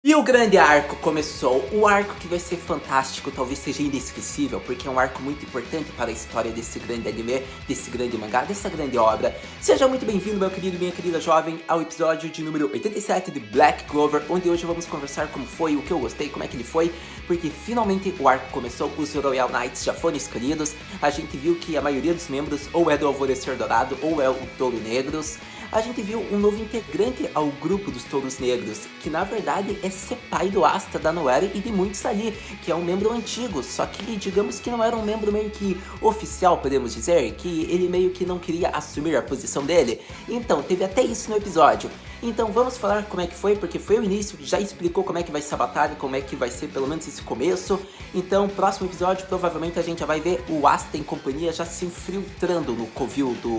E o grande arco começou, o arco que vai ser fantástico, talvez seja inesquecível, porque é um arco muito importante para a história desse grande anime, desse grande mangá, dessa grande obra. Seja muito bem-vindo, meu querido e minha querida jovem, ao episódio de número 87 de Black Clover, onde hoje vamos conversar como foi, o que eu gostei, como é que ele foi, porque finalmente o arco começou, os Royal Knights já foram escolhidos, a gente viu que a maioria dos membros ou é do Alvorecer Dourado ou é o Touros Negros. A gente viu um novo integrante ao grupo dos Touros Negros, que na verdade é pai do Asta, da Noelle e de muitos ali, que é um membro antigo, só que digamos que não era um membro meio que oficial, podemos dizer, que ele meio que não queria assumir a posição dele. Então, teve até isso no episódio. Então vamos falar como é que foi, porque foi o início, já explicou como é que vai ser a batalha, como é que vai ser pelo menos esse começo. Então, próximo episódio, provavelmente a gente já vai ver o Asta em companhia já se infiltrando no covil do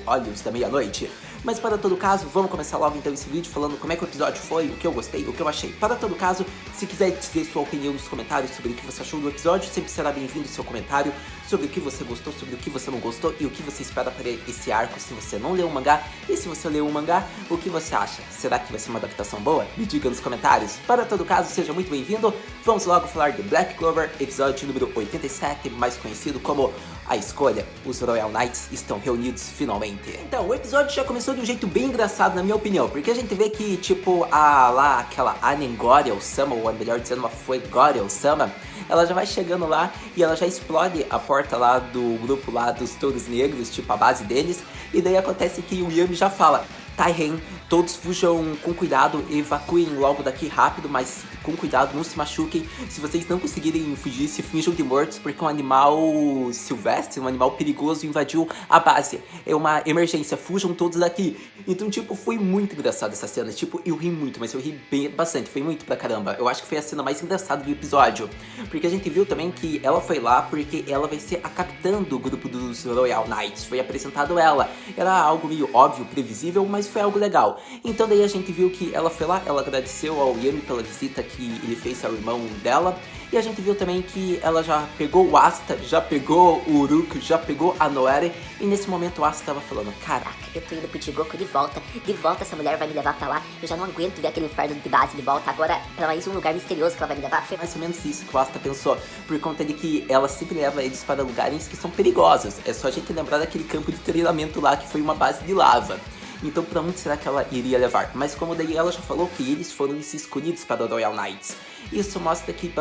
Olhos da Meia-Noite. Mas para todo caso, vamos começar logo então esse vídeo falando como é que o episódio foi, o que eu gostei, o que eu achei. Para todo caso, se quiser dizer sua opinião nos comentários sobre o que você achou do episódio, sempre será bem-vindo o seu comentário sobre o que você gostou, sobre o que você não gostou e o que você espera para esse arco se você não leu o mangá. E se você leu o mangá, o que você acha? Será que vai ser uma adaptação boa? Me diga nos comentários. Para todo caso, seja muito bem-vindo. Vamos logo falar de Black Clover, episódio número 87, mais conhecido como A Escolha. Os Royal Knights estão reunidos finalmente. Então, o episódio já começou de um jeito bem engraçado, na minha opinião, porque a gente vê que, tipo, aquela Anengoriel-sama, ou melhor dizendo, uma Fuegoriel-sama, ela já vai chegando lá e ela já explode a porta lá do grupo lá dos Touros Negros, tipo a base deles, e daí acontece que o Yami já fala: Tairen, todos fujam com cuidado, evacuem logo daqui rápido, mas com cuidado, não se machuquem. Se vocês não conseguirem fugir, se finjam de mortos, porque um animal silvestre, um animal perigoso invadiu a base. É uma emergência, fujam todos daqui. Então, tipo, foi muito engraçado essa cena. Tipo, eu ri muito, mas eu ri bastante, foi muito pra caramba. Eu acho que foi a cena mais engraçada do episódio. Porque a gente viu também que ela foi lá porque ela vai ser a capitã do grupo dos Royal Knights. Foi apresentado ela. Era algo meio óbvio, previsível, mas foi algo legal. Então daí a gente viu que ela foi lá, ela agradeceu ao Yami pela visita que ele fez ao irmão dela. E a gente viu também que ela já pegou o Asta, já pegou o Uruk, já pegou a Noelle. E nesse momento o Asta tava falando: caraca, eu tô indo pro Jigoku de volta essa mulher vai me levar pra lá. Eu já não aguento ver aquele inferno de base de volta, agora pra mais um lugar misterioso que ela vai me levar. Foi mais ou menos isso que o Asta pensou, por conta de que ela sempre leva eles para lugares que são perigosos. É só a gente lembrar daquele campo de treinamento lá que foi uma base de lava. Então pra onde será que ela iria levar? Mas como daí ela já falou que eles foram escolhidos para o Royal Knights. Isso mostra que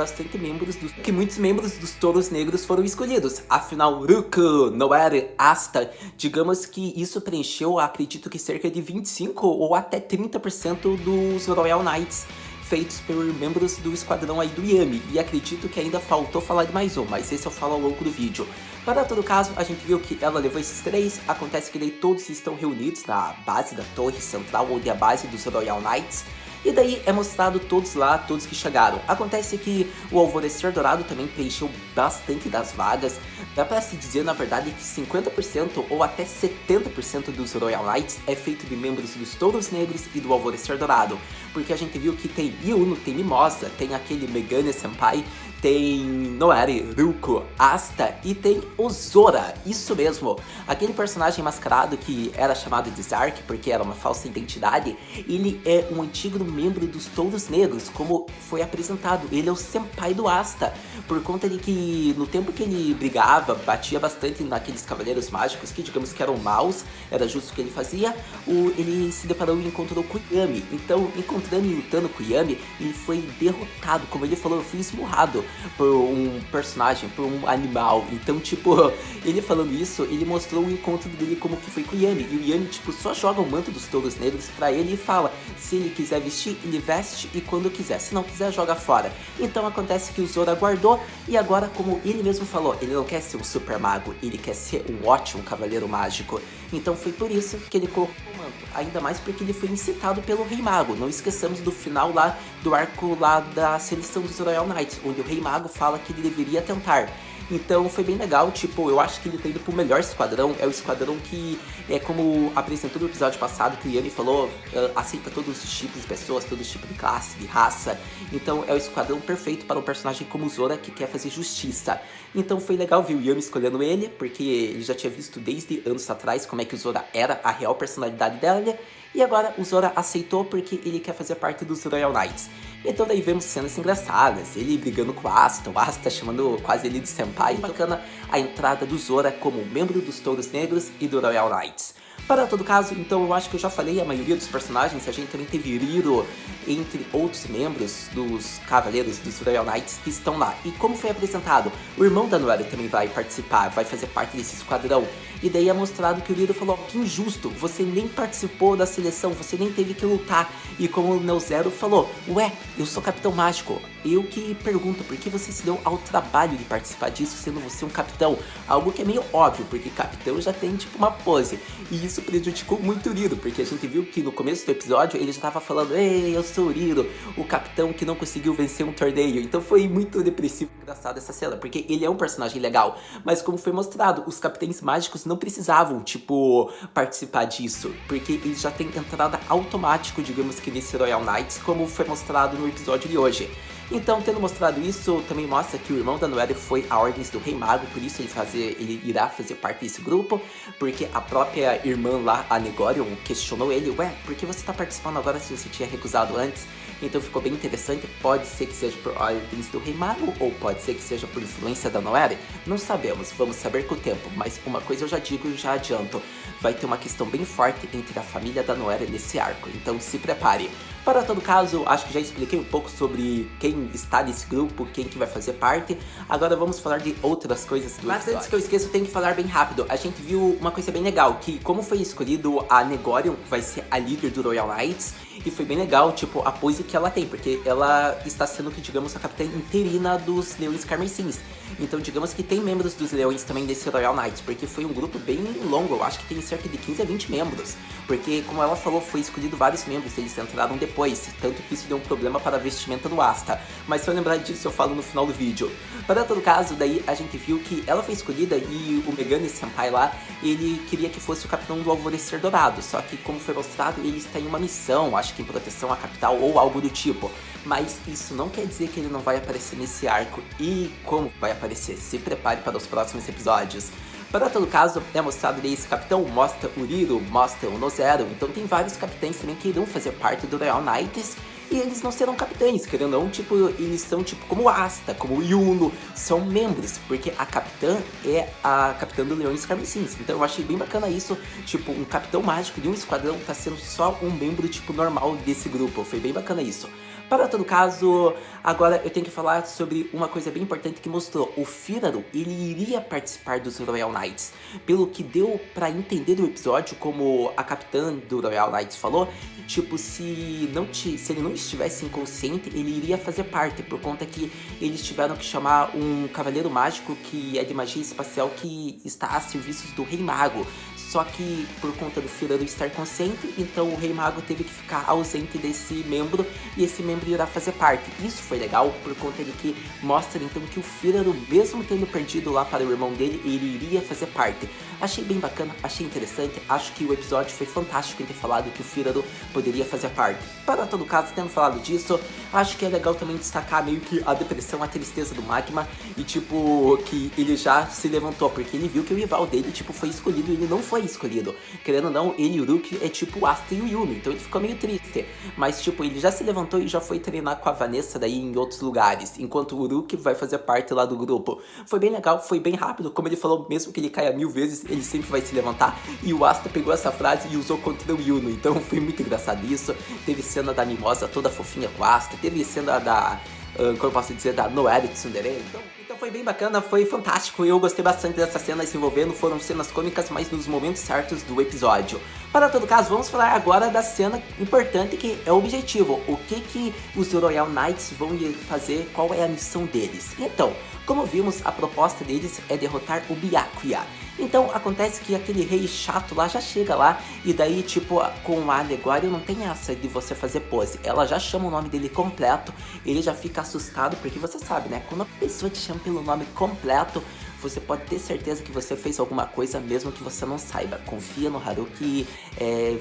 muitos membros dos Touros Negros foram escolhidos. Afinal, Uruk, Noelle, Asta, digamos que isso preencheu, acredito que cerca de 25 ou até 30% dos Royal Knights feitos por membros do esquadrão aí do Yami, e acredito que ainda faltou falar de mais um, mas esse eu falo ao longo do vídeo. Para todo caso, a gente viu que ela levou esses três, acontece que daí todos estão reunidos na base da torre central, onde é a base dos Royal Knights, e daí é mostrado todos lá, todos que chegaram. Acontece que o Alvorecer Dourado também preencheu bastante das vagas. Dá pra se dizer, na verdade, que 50% ou até 70% dos Royal Knights é feito de membros dos Touros Negros e do Alvorecer Dourado. Porque a gente viu que tem Yuno, tem Mimosa, tem aquele Megane Senpai, tem Noelle, Ruko, Asta e tem o Zora, isso mesmo. Aquele personagem mascarado que era chamado de Zark porque era uma falsa identidade, ele é um antigo membro dos Touros Negros, como foi apresentado. Ele é o senpai do Asta, por conta de que no tempo que ele brigava, batia bastante naqueles cavaleiros mágicos que digamos que eram maus, era justo o que ele fazia, ele se deparou e encontrou com o Yami. Então, encontrando e lutando com o Yami, ele foi derrotado, como ele falou, eu fui esmurrado por um personagem, por um animal. Então, tipo, ele falando isso, ele mostrou o encontro dele como que foi com o Yami. E o Yami, tipo, só joga o manto dos Touros Negros pra ele e fala: se ele quiser vestir, ele veste e quando quiser. Se não quiser, joga fora. Então acontece que o Zora guardou e agora, como ele mesmo falou, ele não quer ser um super mago, ele quer ser um ótimo cavaleiro mágico. Então foi por isso que ele colocou o manto. Ainda mais porque ele foi incitado pelo Rei Mago. Não esqueçamos do final lá, do arco lá da seleção dos Royal Knights, onde o Rei Mago fala que ele deveria tentar. Então foi bem legal, tipo, eu acho que ele tá indo pro melhor esquadrão. É o esquadrão que é como apresentou no episódio passado, que o Yami falou, aceita todos os tipos de pessoas, todos os tipos de classe, de raça. Então é o esquadrão perfeito para um personagem como o Zora, que quer fazer justiça. Então foi legal ver o Yami escolhendo ele, porque ele já tinha visto desde anos atrás como é que o Zora era, a real personalidade dela. E agora o Zoro aceitou porque ele quer fazer parte dos Royal Knights. Então daí vemos cenas engraçadas, ele brigando com o Asta chamando quase ele de senpai. E bacana a entrada do Zoro como membro dos Touros Negros e do Royal Knights. Para todo caso, então eu acho que eu já falei a maioria dos personagens. A gente também teve Riro, entre outros membros dos Cavaleiros dos Royal Knights que estão lá. E como foi apresentado, o irmão da Noelle também vai participar, vai fazer parte desse esquadrão. E daí é mostrado que o Riro falou, que injusto, você nem participou da seleção, você nem teve que lutar. E como o Neo-Zero falou, ué, eu sou Capitão Mágico. Eu que pergunto, por que você se deu ao trabalho de participar disso, sendo você um capitão? Algo que é meio óbvio, porque capitão já tem tipo uma pose. E isso prejudicou muito o Riro, porque a gente viu que no começo do episódio ele já tava falando, ei, eu sou o Riro, o capitão que não conseguiu vencer um torneio. Então foi muito depressivo e engraçado essa cena, porque ele é um personagem legal. Mas como foi mostrado, os capitães mágicos não precisavam, tipo, participar disso, porque eles já têm entrada automático, digamos que nesse Royal Knights, como foi mostrado no episódio de hoje. Então, tendo mostrado isso, também mostra que o irmão da Noelle foi a ordens do Rei Mago, por isso ele irá fazer parte desse grupo, porque a própria irmã lá, a Negorion, questionou ele, ué, por que você tá participando agora se você tinha recusado antes? Então ficou bem interessante, pode ser que seja por ordens do Rei Mago, ou pode ser que seja por influência da Noelle, não sabemos, vamos saber com o tempo, mas uma coisa eu já digo e já adianto, vai ter uma questão bem forte entre a família da Noelle nesse arco, então se prepare. Para todo caso, acho que já expliquei um pouco sobre quem está nesse grupo, quem que vai fazer parte. Agora vamos falar de outras coisas do episódio. Mas antes que eu esqueça, eu tenho que falar bem rápido. A gente viu uma coisa bem legal, que como foi escolhido a Negorion, vai ser a líder do Royal Knights. E foi bem legal, tipo, a pose que ela tem, porque ela está sendo, que digamos, a capitã interina dos Leões Carmesins. Então, digamos que tem membros dos Leões também desse Royal Knights, porque foi um grupo bem longo, eu acho que tem cerca de 15 a 20 membros. Porque, como ela falou, foi escolhido vários membros, eles entraram depois, tanto que isso deu um problema para a vestimenta do Asta. Mas se eu lembrar disso, eu falo no final do vídeo. Para todo caso, daí a gente viu que ela foi escolhida e o Megane Senpai lá, ele queria que fosse o capitão do Alvorecer Dourado. Só que, como foi mostrado, ele está em uma missão, acho que em proteção à capital ou algo do tipo. Mas isso não quer dizer que ele não vai aparecer nesse arco. E como vai aparecer? Se prepare para os próximos episódios. Para todo caso, é mostrado ali esse capitão, mostra o Riro, mostra o Neo-Zero. Então tem vários capitães também que irão fazer parte do Royal Knights. E eles não serão capitães, querendo ou não, tipo, eles são tipo como Asta, como Yuno, são membros, porque a capitã é a capitã do Leões Carmesins. Então eu achei bem bacana isso, tipo, um capitão mágico de um esquadrão tá sendo só um membro, tipo, normal desse grupo, foi bem bacana isso. Para todo caso, agora eu tenho que falar sobre uma coisa bem importante que mostrou. O Fígaro, ele iria participar dos Royal Knights. Pelo que deu pra entender do episódio, como a capitã do Royal Knights falou, tipo, se ele não estivesse inconsciente, ele iria fazer parte, por conta que eles tiveram que chamar um cavaleiro mágico que é de magia espacial que está a serviços do Rei Mago. Só que por conta do Fígaro estar consciente, então o Rei Mago teve que ficar ausente desse membro e esse membro irá fazer parte. Isso foi legal por conta de que mostra então que o Fígaro, mesmo tendo perdido lá para o irmão dele, ele iria fazer parte. Achei bem bacana, achei interessante, acho que o episódio foi fantástico em ter falado que o Fígaro poderia fazer parte. Para todo caso, tendo falado disso, acho que é legal também destacar meio que a depressão, a tristeza do Magma e tipo, que ele já se levantou, porque ele viu que o rival dele tipo foi escolhido e ele não foi escolhido. Querendo ou não, ele e o Uruk é tipo o Asta e o Yumi, então ele ficou meio triste. Mas tipo, ele já se levantou e já foi treinar com a Vanessa daí em outros lugares, enquanto o Uruk vai fazer parte lá do grupo. Foi bem legal, foi bem rápido, como ele falou, mesmo que ele caia 1000 vezes, ele sempre vai se levantar. E o Asta pegou essa frase e usou contra o Yuno, então foi muito engraçado isso. Teve cena da Mimosa toda fofinha com o Asta, teve cena da, como eu posso dizer, da Noelle Tsundere, então foi bem bacana, foi fantástico, eu gostei bastante dessas cenas se envolvendo, foram cenas cômicas, mas nos momentos certos do episódio. Para todo caso, vamos falar agora da cena importante que é o objetivo, o que os Royal Knights vão fazer, qual é a missão deles. Então, como vimos, a proposta deles é derrotar o Byakuya. Então acontece que aquele rei chato lá já chega lá e daí tipo com a Negorion não tem essa de você fazer pose. Ela já chama o nome dele completo, ele já fica assustado porque você sabe, né? Quando a pessoa te chama pelo nome completo, você pode ter certeza que você fez alguma coisa mesmo que você não saiba. Confia no Haruki,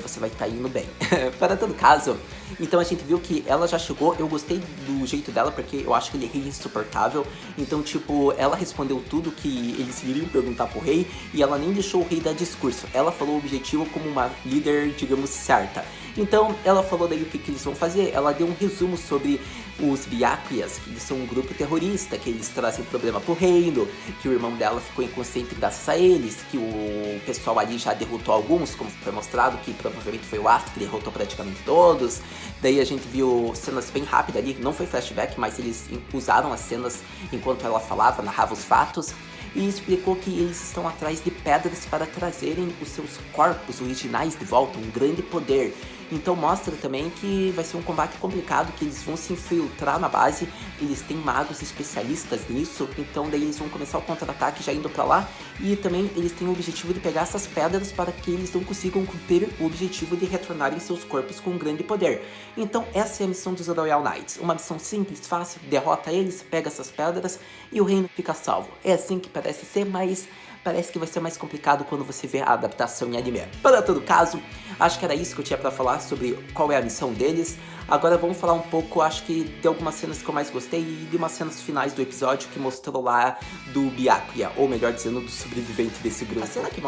você vai estar indo bem. Para todo caso, então a gente viu que ela já chegou, eu gostei do jeito dela, porque eu acho que ele é rei insuportável. Então, tipo, ela respondeu tudo que eles iriam perguntar pro rei, e ela nem deixou o rei dar discurso. Ela falou o objetivo como uma líder, digamos, certa. Então, ela falou daí o que eles vão fazer. Ela deu um resumo sobre os Byakuras, que eles são um grupo terrorista, que eles trazem problema pro reino, que o irmão dela ficou inconsciente graças a eles, que o pessoal ali já derrotou alguns, como foi mostrado, que provavelmente foi o Asta que derrotou praticamente todos. Daí a gente viu cenas bem rápidas ali, não foi flashback, mas eles usaram as cenas enquanto ela falava, narrava os fatos. E explicou que eles estão atrás de pedras para trazerem os seus corpos originais de volta, um grande poder. Então mostra também que vai ser um combate complicado, que eles vão se infiltrar na base, eles têm magos especialistas nisso, então daí eles vão começar o contra-ataque já indo pra lá, e também eles têm o objetivo de pegar essas pedras para que eles não consigam cumprir o objetivo de retornarem seus corpos com um grande poder. Então essa é a missão dos Royal Knights, uma missão simples, fácil, derrota eles, pega essas pedras e o reino fica salvo. É assim que parece ser, mas parece que vai ser mais complicado quando você vê a adaptação em anime. Para todo caso, acho que era isso que eu tinha pra falar sobre qual é a missão deles. Agora vamos falar um pouco, acho que de algumas cenas que eu mais gostei e de umas cenas finais do episódio que mostrou lá do Byakuya, ou melhor dizendo, do sobrevivente desse grupo. A cena que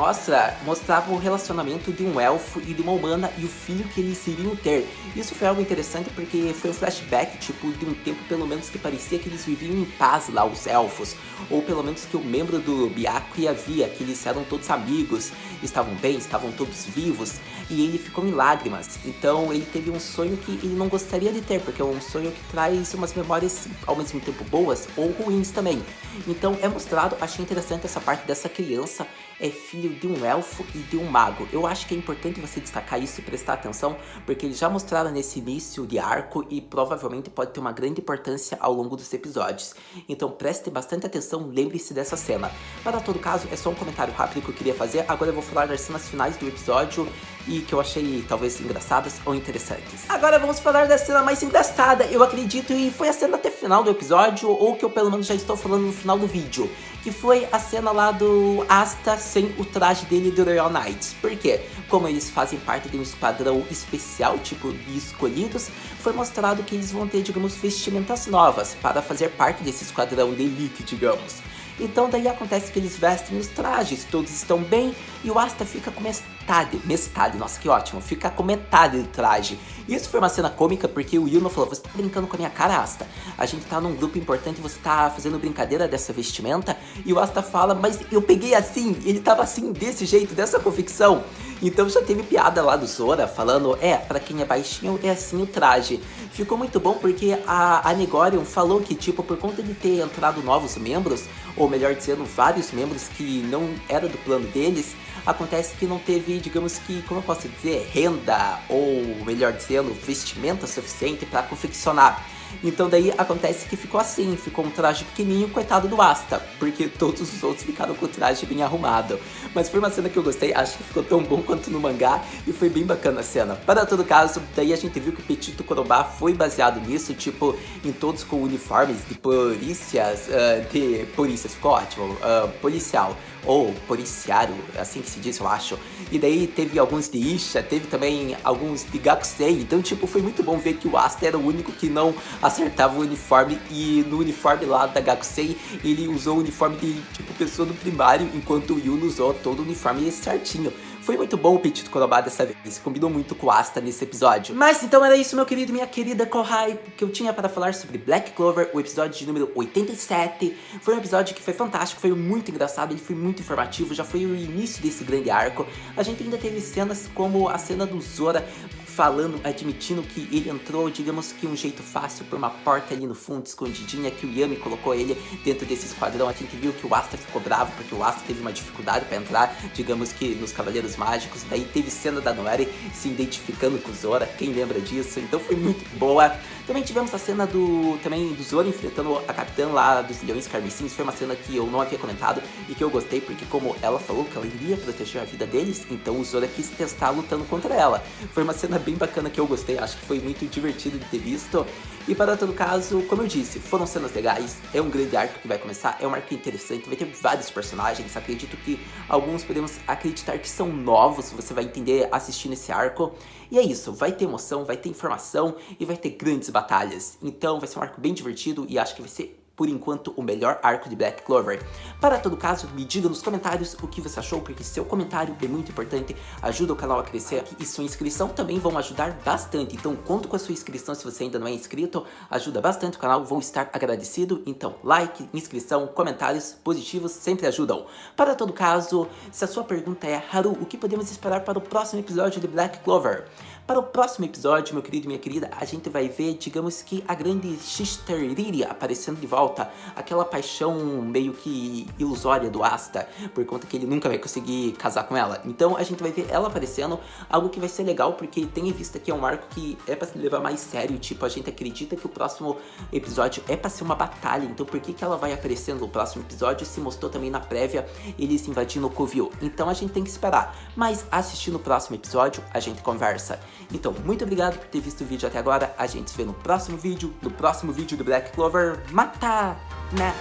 mostrava o relacionamento de um elfo e de uma humana e o filho que eles iriam ter. Isso foi algo interessante porque foi um flashback, tipo, de um tempo pelo menos que parecia que eles viviam em paz lá, os elfos. Ou pelo menos que o membro do Byakuya via, que eles eram todos amigos, estavam bem, estavam todos vivos, e ele ficou em lágrimas. Então ele teve um sonho que ele não gostaria de ter, porque é um sonho que traz umas memórias ao mesmo tempo boas ou ruins também. Então é mostrado, achei interessante essa parte dessa criança, é filho de um elfo e de um mago. Eu acho que é importante você destacar isso e prestar atenção, porque eles já mostraram nesse início de arco e provavelmente pode ter uma grande importância ao longo dos episódios. Então preste bastante atenção, lembre-se dessa cena. Para todo caso, é só um comentário rápido que eu queria fazer. Agora eu vou falar das cenas finais do episódio e que eu achei talvez engraçadas ou interessantes. Agora vamos falar da cena mais engraçada, eu acredito, e foi a cena até final do episódio, ou que eu pelo menos já estou falando no final do vídeo, que foi a cena lá do Asta sem o traje dele do Royal Knights. Por quê? Como eles fazem parte de um esquadrão especial, tipo de escolhidos, foi mostrado que eles vão ter, digamos, vestimentas novas para fazer parte desse esquadrão de elite, digamos. Então daí acontece que eles vestem os trajes, todos estão bem, e o Asta fica com metade, nossa que ótimo, fica com metade do traje. E isso foi uma cena cômica porque o Yuno falou, você tá brincando com a minha cara, Asta? A gente tá num grupo importante e você tá fazendo brincadeira dessa vestimenta? E o Asta fala, mas eu peguei assim, ele tava assim, desse jeito, dessa confecção. Então já teve piada lá do Sora falando, pra quem é baixinho é assim o traje. Ficou muito bom porque a Negorium falou que, tipo, por conta de ter entrado novos membros, ou melhor dizendo, vários membros que não era do plano deles, acontece que não teve, digamos que, como eu posso dizer, renda, ou melhor dizendo, vestimenta suficiente para confeccionar. Então daí acontece que ficou assim, ficou um traje pequenininho, coitado do Asta, porque todos os outros ficaram com o traje bem arrumado. Mas foi uma cena que eu gostei, acho que ficou tão bom quanto no mangá, e foi bem bacana a cena. Para todo caso, daí a gente viu que o Petito Korobá foi baseado nisso, tipo, em todos com uniformes de polícias, ficou ótimo, policial, ou policiário, assim que se diz, eu acho. E daí teve alguns de Isha, teve também alguns de Gakusei, então tipo, foi muito bom ver que o Asta era o único que não acertava o uniforme, e no uniforme lá da Gakusei, ele usou o uniforme de tipo pessoa do primário, enquanto o Yuno usou todo o uniforme certinho. Foi muito bom o Petito Korobá dessa vez, combinou muito com o Asta nesse episódio. Mas então era isso, meu querido e minha querida Kohai, que eu tinha para falar sobre Black Clover, o episódio de número 87. Foi um episódio que foi fantástico, foi muito engraçado, ele foi muito informativo, já foi o início desse grande arco. A gente ainda teve cenas como a cena do Zora falando, admitindo que ele entrou, digamos que um jeito fácil, por uma porta ali no fundo, escondidinha, que o Yami colocou ele dentro desse esquadrão. A gente viu que o Asta ficou bravo, porque o Asta teve uma dificuldade para entrar, digamos que nos Cavaleiros Mágicos. Daí teve cena da Noeri se identificando com o Zora, quem lembra disso? Então foi muito boa. Também tivemos a cena do Zora enfrentando a capitã lá dos Leões Carmesins. Foi uma cena que eu não havia comentado e que eu gostei, porque como ela falou que ela iria proteger a vida deles, então o Zora quis testar lutando contra ela. Foi uma cena bem bacana que eu gostei, acho que foi muito divertido de ter visto. E para todo caso, como eu disse, foram cenas legais, é um grande arco que vai começar, é um arco interessante, vai ter vários personagens, acredito que alguns podemos acreditar que são novos, você vai entender assistindo esse arco. E é isso, vai ter emoção, vai ter informação e vai ter grandes batalhas. Então vai ser um arco bem divertido e acho que vai ser, por enquanto, o melhor arco de Black Clover. Para todo caso, me diga nos comentários o que você achou, porque seu comentário é muito importante, ajuda o canal a crescer e sua inscrição também vão ajudar bastante. Então conto com a sua inscrição se você ainda não é inscrito, ajuda bastante o canal, vou estar agradecido. Então like, inscrição, comentários positivos sempre ajudam. Para todo caso, se a sua pergunta é: Haru, o que podemos esperar para o próximo episódio de Black Clover? Para o próximo episódio, meu querido e minha querida, a gente vai ver, digamos que, a grande Sister Riri aparecendo de volta. Aquela paixão meio que ilusória do Asta, por conta que ele nunca vai conseguir casar com ela. Então a gente vai ver ela aparecendo, algo que vai ser legal, porque tem em vista que é um arco que é pra se levar mais sério. Tipo, a gente acredita que o próximo episódio é pra ser uma batalha. Então por que ela vai aparecendo no próximo episódio? Se mostrou também na prévia, eles invadindo o Covil. Então a gente tem que esperar. Mas assistindo o próximo episódio, a gente conversa. Então, muito obrigado por ter visto o vídeo até agora. A gente se vê no próximo vídeo do Black Clover. Mata, né?